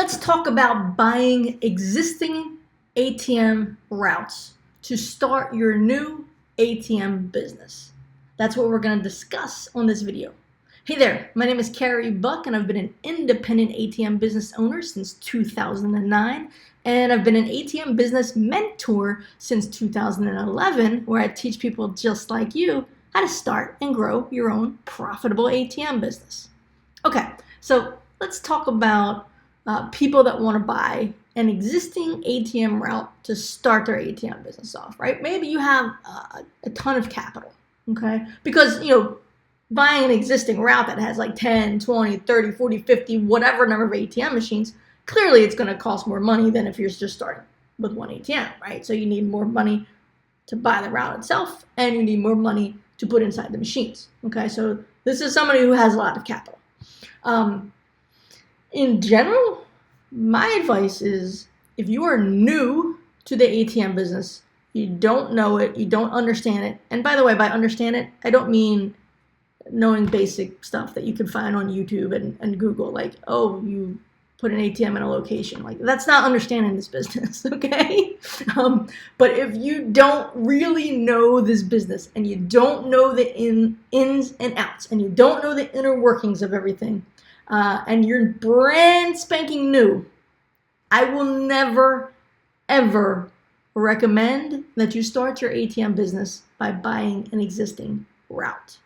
Let's talk about buying existing ATM routes to start your new ATM business. That's what we're going to discuss on this video. Hey there, my name is Carey Buck, and I've been an independent ATM business owner since 2009, and I've been an ATM business mentor since 2011, where I teach people just like you how to start and grow your own profitable ATM business. Okay, so let's talk about people that want to buy an existing ATM route to start their ATM business off, right? Maybe you have a ton of capital, okay? Because, buying an existing route that has like 10, 20, 30, 40, 50, whatever number of ATM machines, clearly it's going to cost more money than if you're just starting with one ATM, right? So you need more money to buy the route itself, and you need more money to put inside the machines, okay? So this is somebody who has a lot of capital. In general, my advice is if you are new to the ATM business, you don't know it, you don't understand it. And by the way, by understand it, I don't mean knowing basic stuff that you can find on YouTube and Google, like, oh, you put an ATM in a location. Like, that's not understanding this business, okay? But if you don't really know this business and you don't know the ins and outs and you don't know the inner workings of everything, and you're brand spanking new, I will never, ever recommend that you start your ATM business by buying an existing route.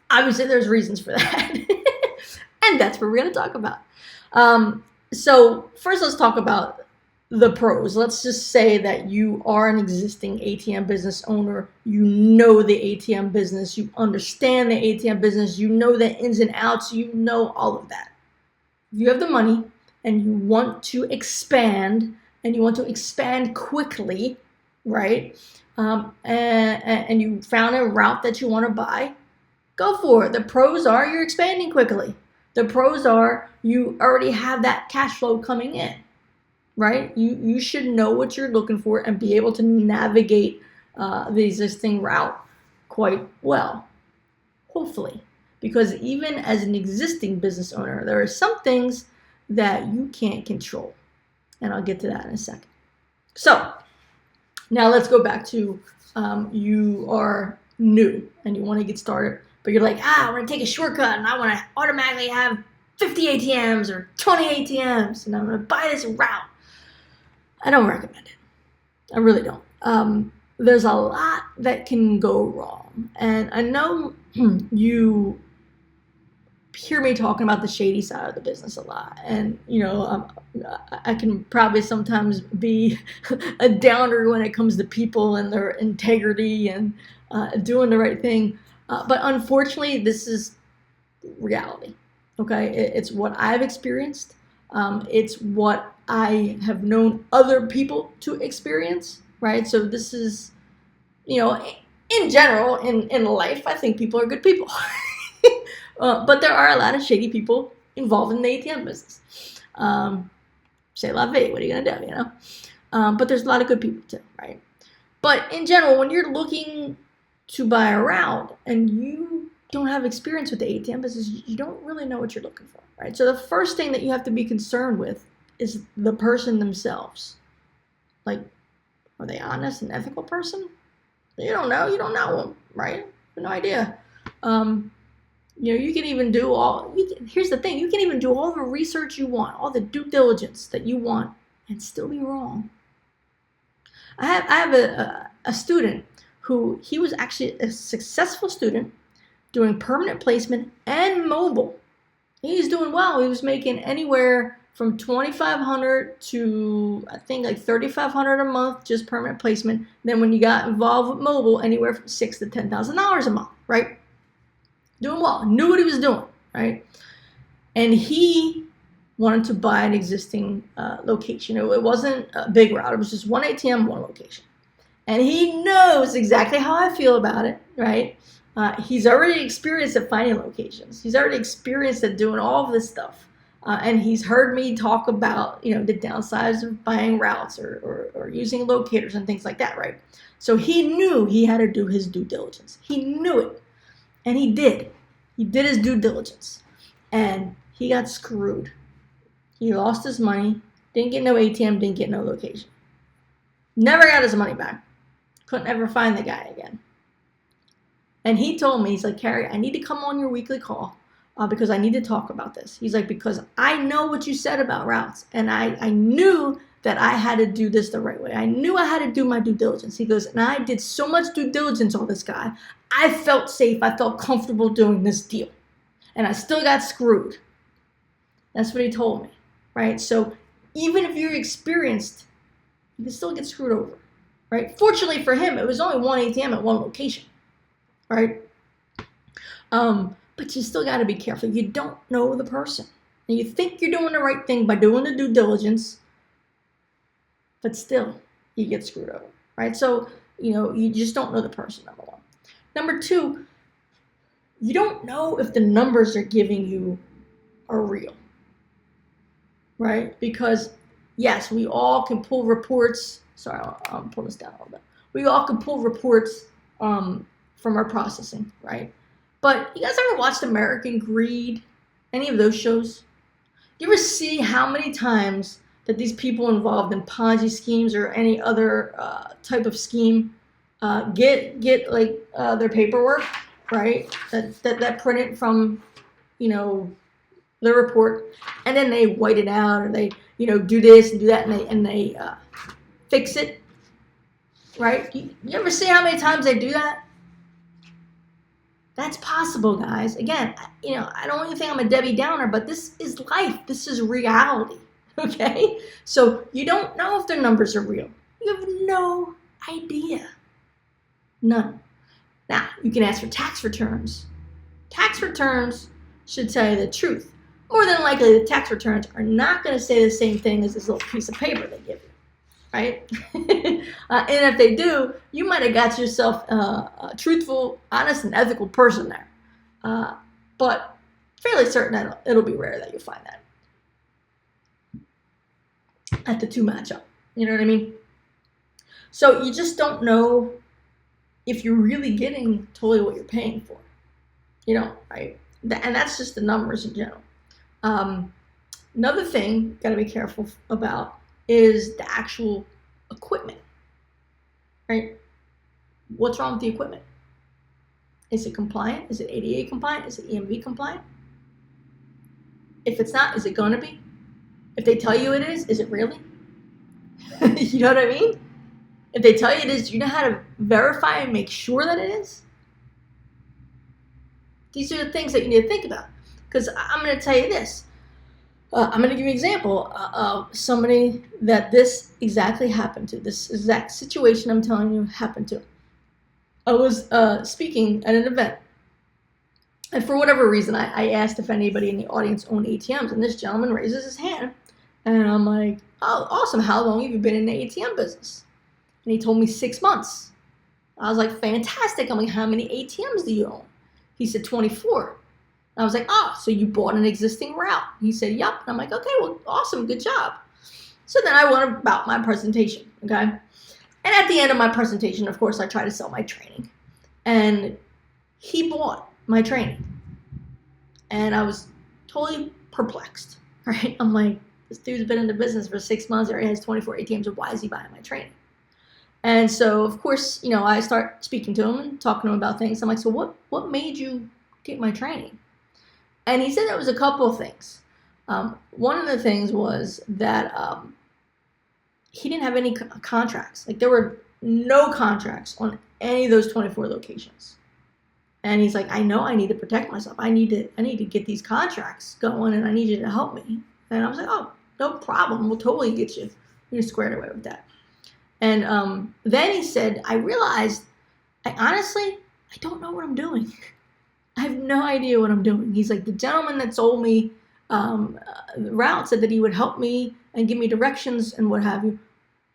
Obviously, there's reasons for that, and that's what we're going to talk about. So first, let's talk about the pros. Let's just say that you are an existing ATM business owner. You know the ATM business. You understand the ATM business. You know the ins and outs. You know all of that. If you have the money and you want to expand, and you want to expand quickly, right? And you found a route that you want to buy, go for it. The pros are you're expanding quickly. The pros are you already have that cash flow coming in, right? You should know what you're looking for and be able to navigate the existing route quite well, hopefully. Because even as an existing business owner, there are some things that you can't control. And I'll get to that in a second. So now let's go back to you are new and you want to get started, but you're like, I want to take a shortcut and I want to automatically have 50 ATMs or 20 ATMs and I'm going to buy this route. I don't recommend it. I really don't. There's a lot that can go wrong. And I know you hear me talking about the shady side of the business a lot. And, I can probably sometimes be a downer when it comes to people and their integrity and doing the right thing. But unfortunately, this is reality. Okay, it's what I've experienced. It's what I have known other people to experience, right? So this is, in general, in life, I think people are good people. But there are a lot of shady people involved in the ATM business. C'est la vie, what are you going to do, But there's a lot of good people too, right? But in general, when you're looking to buy a route and you don't have experience with the ATM business, you don't really know what you're looking for, right? So the first thing that you have to be concerned with is the person themselves. Like, are they honest and ethical person? You don't know them, right? You have no idea. You can even do here's the thing, you can even do all the research you want, all the due diligence that you want, and still be wrong. I have a student who, he was actually a successful student doing permanent placement and mobile. He's doing well. He was making anywhere from $2,500 to, I think, like $3,500 a month, just permanent placement. Then when you got involved with mobile, anywhere from $6,000 to $10,000 a month, right? Doing well, knew what he was doing, right? And he wanted to buy an existing location. It wasn't a big route. It was just one ATM, one location. And he knows exactly how I feel about it, right? He's already experienced at finding locations. He's already experienced at doing all of this stuff. And he's heard me talk about, the downsides of buying routes or using locators and things like that, right? So he knew he had to do his due diligence. He knew it. And he did. He did his due diligence. And he got screwed. He lost his money, didn't get no ATM, didn't get no location. Never got his money back. Couldn't ever find the guy again. And he told me, he's like, Carey, I need to come on your weekly call because I need to talk about this. He's like, because I know what you said about routes, and I knew that I had to do this the right way. I knew I had to do my due diligence. He goes, and I did so much due diligence on this guy. I felt safe. I felt comfortable doing this deal. And I still got screwed. That's what he told me, right? So even if you're experienced, you can still get screwed over, right? Fortunately for him, it was only one ATM at one location, right? But you still got to be careful. You don't know the person. And you think you're doing the right thing by doing the due diligence, but still, you get screwed over, right? So, you just don't know the person, number one. Number two, you don't know if the numbers they're giving you are real, right? Because, yes, we all can pull reports. Sorry, I'll pull this down a little bit. We all can pull reports from our processing, right? But you guys ever watched American Greed? Any of those shows? You ever see how many times that these people involved in Ponzi schemes or any other type of scheme get their paperwork, right? That printed from, the report, and then they white it out, or they, do this and do that, and they fix it, right? You ever see how many times they do that? That's possible, guys. Again, I don't even think I'm a Debbie Downer, but this is life. This is reality. Okay? So you don't know if their numbers are real. You have no idea. None. Now, you can ask for tax returns. Tax returns should tell you the truth. More than likely, the tax returns are not going to say the same thing as this little piece of paper they give you, right? And if they do, you might have got yourself a truthful, honest, and ethical person there. But fairly certain that it'll be rare that you'll find that at the two match up. You know what I mean? So you just don't know if you're really getting totally what you're paying for, right? And that's just the numbers in general. Another thing got to be careful about is the actual equipment, right? What's wrong with the equipment? Is it compliant? Is it ADA compliant? Is it EMV compliant? If it's not, is it going to be? If they tell you it is it really? You know what I mean? If they tell you it is, do you know how to verify and make sure that it is? These are the things that you need to think about. Because I'm going to tell you this. I'm going to give you an example of somebody that this exactly happened to. This exact situation I'm telling you happened to. I was speaking at an event. And for whatever reason, I asked if anybody in the audience owned ATMs. And this gentleman raises his hand. And I'm like, oh, awesome. How long have you been in the ATM business? And he told me 6 months. I was like, fantastic. I'm like, how many ATMs do you own? He said 24. And I was like, oh, so you bought an existing route? He said, yep. And I'm like, okay, well, awesome. Good job. So then I went about my presentation, okay? And at the end of my presentation, of course, I try to sell my training. And he bought my training. And I was totally perplexed, right? I'm like, this dude's been in the business for 6 months. He already has 24 ATMs. So why is he buying my training? And so, of course, I start speaking to him and talking to him about things. I'm like, so what made you get my training? And he said there was a couple of things. One of the things was that he didn't have any contracts. Like, there were no contracts on any of those 24 locations. And he's like, I know I need to protect myself. I need to get these contracts going, and I need you to help me. And I was like, oh, no problem. We'll totally get you squared away with that. And then he said, I realized, I don't know what I'm doing. I have no idea what I'm doing. He's like, the gentleman that sold me the route said that he would help me and give me directions and what have you,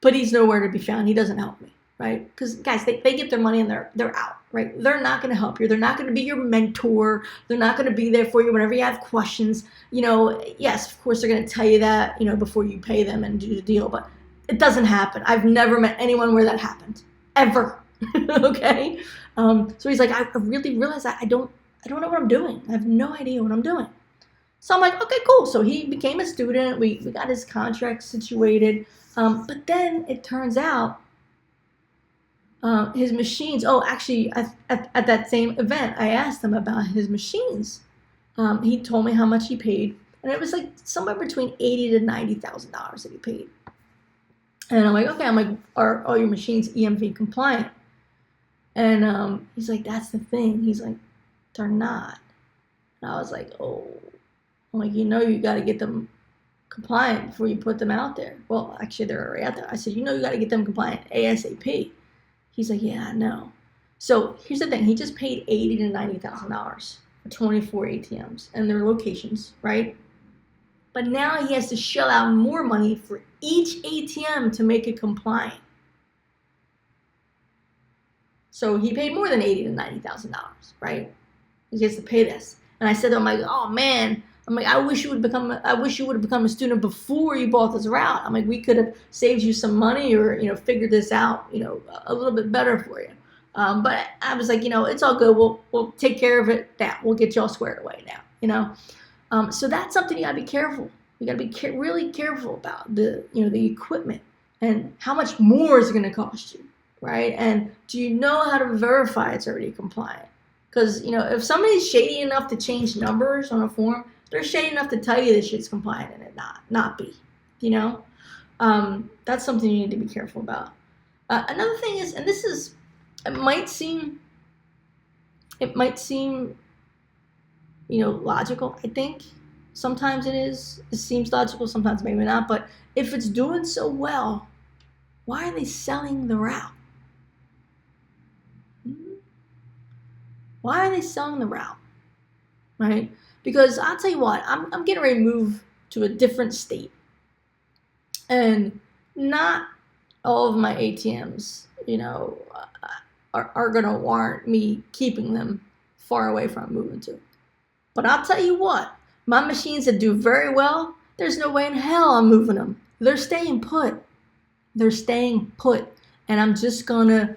but he's nowhere to be found. He doesn't help me, right? Because, guys, they get their money and they're out, right? They're not going to help you. They're not going to be your mentor. They're not going to be there for you whenever you have questions. Yes, of course, they're going to tell you that, before you pay them and do the deal, but it doesn't happen. I've never met anyone where that happened, ever. Okay? So he's like, I really realized that I don't know what I'm doing. I have no idea what I'm doing. So I'm like, okay, cool. So he became a student. We got his contract situated. But then it turns out his machines. Oh, actually, at that same event, I asked him about his machines. He told me how much he paid, and it was like somewhere between $80,000 to $90,000 that he paid. And I'm like, okay. I'm like, are all your machines EMV compliant? And he's like, that's the thing. He's like, they're not. And I was like, oh. I'm like, you got to get them compliant before you put them out there. Well, actually, they're already out there. I said, you got to get them compliant ASAP. He's like, yeah, I know. So here's the thing. He just paid $80,000 to $90,000 for 24 ATMs and their locations, right? But now he has to shell out more money for each ATM to make it compliant. So he paid more than $80,000 to $90,000, right? He has to pay this. And I said to him, like, oh man, I'm like, I wish you would have become a student before you bought this route. I'm like, we could have saved you some money or, figured this out, a little bit better for you. But I was like, it's all good. We'll take care of it now. We'll get y'all squared away now, So that's something you gotta be careful. You gotta be really careful about the equipment and how much more is it gonna cost you, right? And do you know how to verify it's already compliant? Because, if somebody's shady enough to change numbers on a form, they're shady enough to tell you this shit's compliant and it not be, That's something you need to be careful about. Another thing is, and this is, it might seem, logical, I think. Sometimes it seems logical, sometimes maybe not, but if it's doing so well, why are they selling the route? Why are they selling the route, right? Because I'll tell you what, I'm getting ready to move to a different state. And not all of my ATMs, are going to warrant me keeping them far away from moving to. But I'll tell you what, my machines that do very well, there's no way in hell I'm moving them. They're staying put. And I'm just going to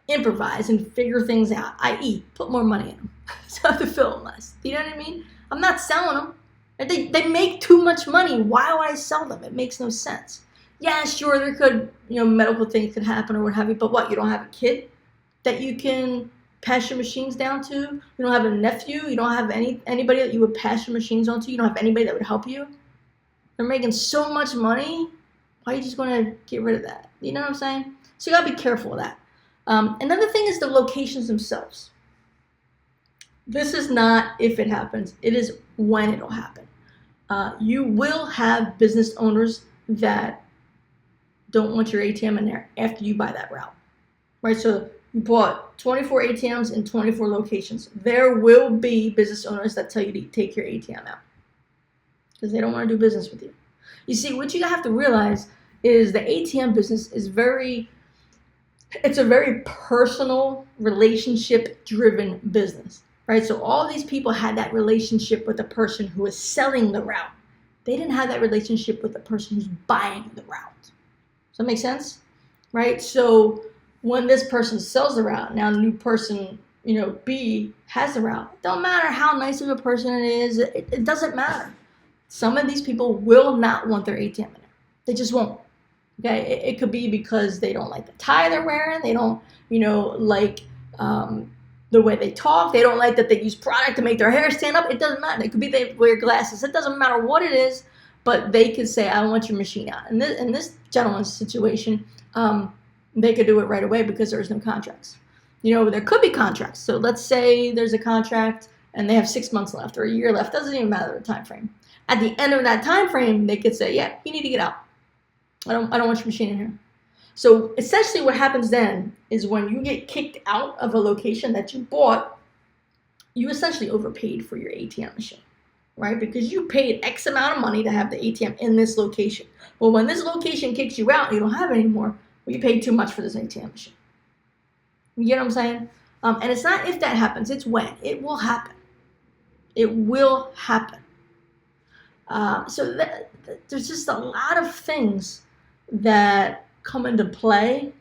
improvise and figure things out, i.e. put more money in them. So I have to fill them less. You know what I mean? I'm not selling them. They make too much money. Why would I sell them? It makes no sense. Yeah, sure, there could, medical things could happen or what have you, but what, you don't have a kid that you can pass your machines down to? You don't have a nephew? You don't have anybody that you would pass your machines on to? You don't have anybody that would help you? They're making so much money. Why are you just going to get rid of that? You know what I'm saying? So you got to be careful of that. Another thing is the locations themselves. This is not if it happens. It is when it'll happen. You will have business owners that don't want your ATM in there after you buy that route, right? So you bought 24 ATMs in 24 locations. There will be business owners that tell you to take your ATM out because they don't want to do business with you. You see, what you have to realize is the ATM business is it's a very personal, relationship-driven business, right? So all these people had that relationship with the person who was selling the route. They didn't have that relationship with the person who's buying the route. Does that make sense? Right? So when this person sells the route, now the new person, B, has the route. It don't matter how nice of a person it is. It doesn't matter. Some of these people will not want their ATM in there. They just won't. Okay, it could be because they don't like the tie they're wearing. They don't, like the way they talk. They don't like that they use product to make their hair stand up. It doesn't matter. It could be they wear glasses. It doesn't matter what it is, but they could say, I want your machine out. In this gentleman's situation, they could do it right away because there's no contracts. There could be contracts. So let's say there's a contract and they have 6 months left or a year left. Doesn't even matter the time frame. At the end of that time frame, they could say, yeah, you need to get out. I don't want your machine in here. So essentially what happens then is when you get kicked out of a location that you bought, you essentially overpaid for your ATM machine, right? Because you paid X amount of money to have the ATM in this location. Well, when this location kicks you out and you don't have it anymore, well, you paid too much for this ATM machine. You get what I'm saying? And it's not if that happens, it's when. It will happen. It will happen. So there's just a lot of things that come into play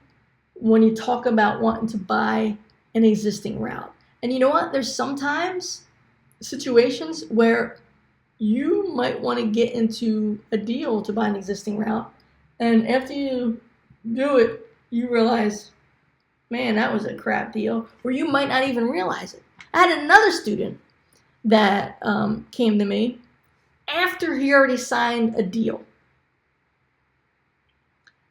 when you talk about wanting to buy an existing route. And you know what? There's sometimes situations where you might want to get into a deal to buy an existing route, and after you do it, you realize, man, that was a crap deal, or you might not even realize it. I had another student that came to me after he already signed a deal.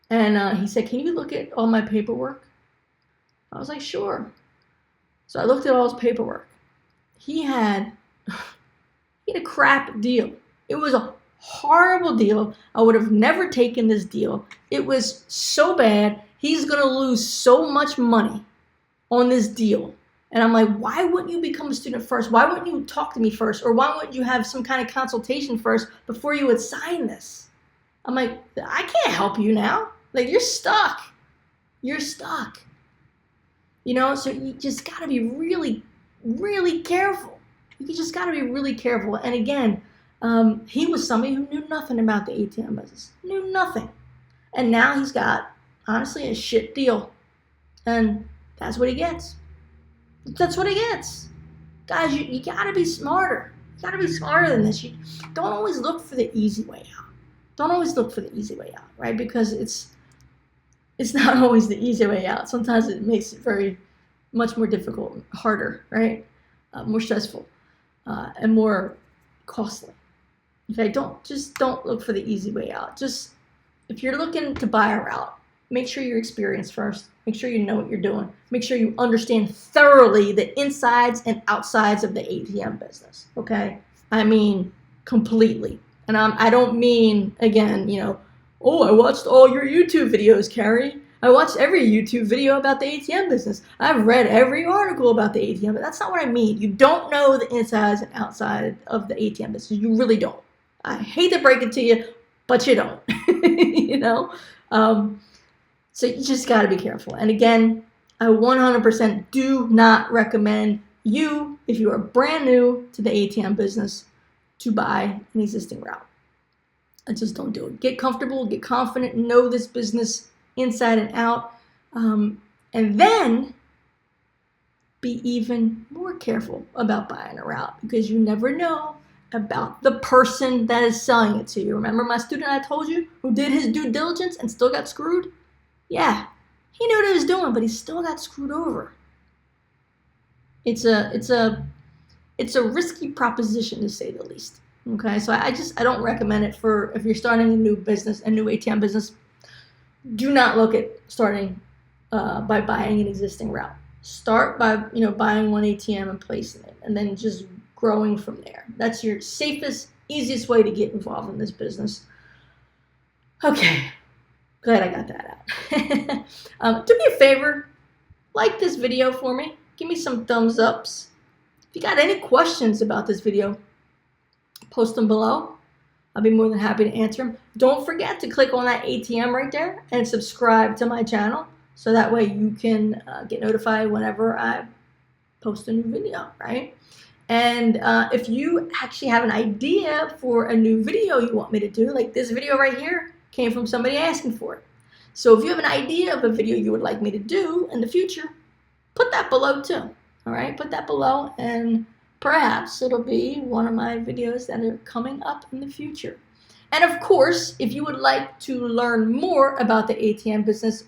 And he said, can you look at all my paperwork? I was like, sure. So I looked at all his paperwork. He had a crap deal. It was a horrible deal. I would have never taken this deal. It was so bad. He's going to lose so much money on this deal. And I'm like, why wouldn't you become a student first? Why wouldn't you talk to me first? Or why wouldn't you have some kind of consultation first before you would sign this? I'm like, I can't help you now. Like, you're stuck. You're stuck. You know, so you just got to be really, really careful. You just got to be really careful. And again, he was somebody who knew nothing about the ATM business. Knew nothing. And now he's got, honestly, a shit deal. And that's what he gets. That's what he gets. Guys, you got to be smarter. You got to be smarter than this. You don't always look for the easy way out. Don't always look for the easy way out, right? Because it's not always the easy way out. Sometimes it makes it very much more difficult, harder, right? More stressful, and more costly. Okay, don't look for the easy way out. Just, if you're looking to buy a route, make sure you're experienced first. Make sure you know what you're doing. Make sure you understand thoroughly the insides and outsides of the ATM business, okay? I mean, completely. And I don't mean, again, you know, oh, I watched all your YouTube videos, Carey. I watched every YouTube video about the ATM business. I've read every article about the ATM, but that's not what I mean. You don't know the insides and outside of the ATM business. You really don't. I hate to break it to you, but you don't. You know? So you just got to be careful. And again, I 100% do not recommend you, if you are brand new to the ATM business, to buy an existing route. I just don't do it. Get comfortable, get confident, know this business inside and out, and then be even more careful about buying a route, because you never know about the person that is selling it to you. Remember my student I told you who did his due diligence and still got screwed? Yeah, he knew what he was doing, but he still got screwed over. It's a risky proposition, to say the least. Okay, so I don't recommend it for if you're starting a new business, a new ATM business. Do not look at starting by buying an existing route. Start by buying one ATM and placing it, and then just growing from there. That's your safest, easiest way to get involved in this business. Okay, glad I got that out. Do me a favor, like this video for me. Give me some thumbs ups. If you got any questions about this video, post them below. I'll be more than happy to answer them. Don't forget to click on that ATM right there and subscribe to my channel, so that way you can get notified whenever I post a new video, right? And if you actually have an idea for a new video you want me to do, like this video right here came from somebody asking for it. So if you have an idea of a video you would like me to do in the future, put that below too, all right? Put that below, and perhaps it'll be one of my videos that are coming up in the future. And of course, if you would like to learn more about the ATM business,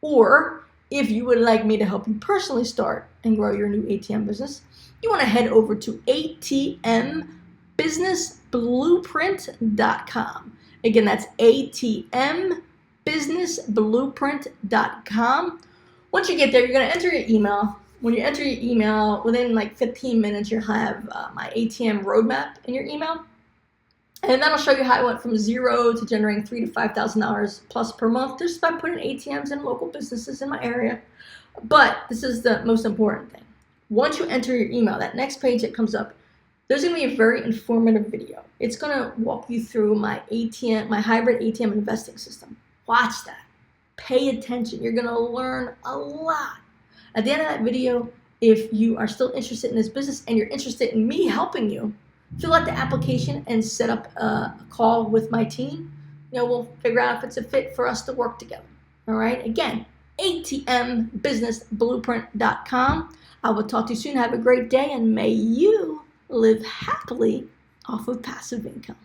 or if you would like me to help you personally start and grow your new ATM business, you want to head over to ATMbusinessblueprint.com. Again, that's ATMbusinessblueprint.com. Once you get there, you're going to enter your email. When you enter your email, within like 15 minutes, you'll have my ATM roadmap in your email. And that'll show you how I went from zero to generating $3,000 to $5,000 plus per month just by putting ATMs in local businesses in my area. But this is the most important thing. Once you enter your email, that next page that comes up, there's going to be a very informative video. It's going to walk you through my hybrid ATM investing system. Watch that. Pay attention. You're going to learn a lot. At the end of that video, if you are still interested in this business and you're interested in me helping you, fill out the application and set up a call with my team. We'll figure out if it's a fit for us to work together. All right. Again, ATMbusinessblueprint.com. I will talk to you soon. Have a great day, and may you live happily off of passive income.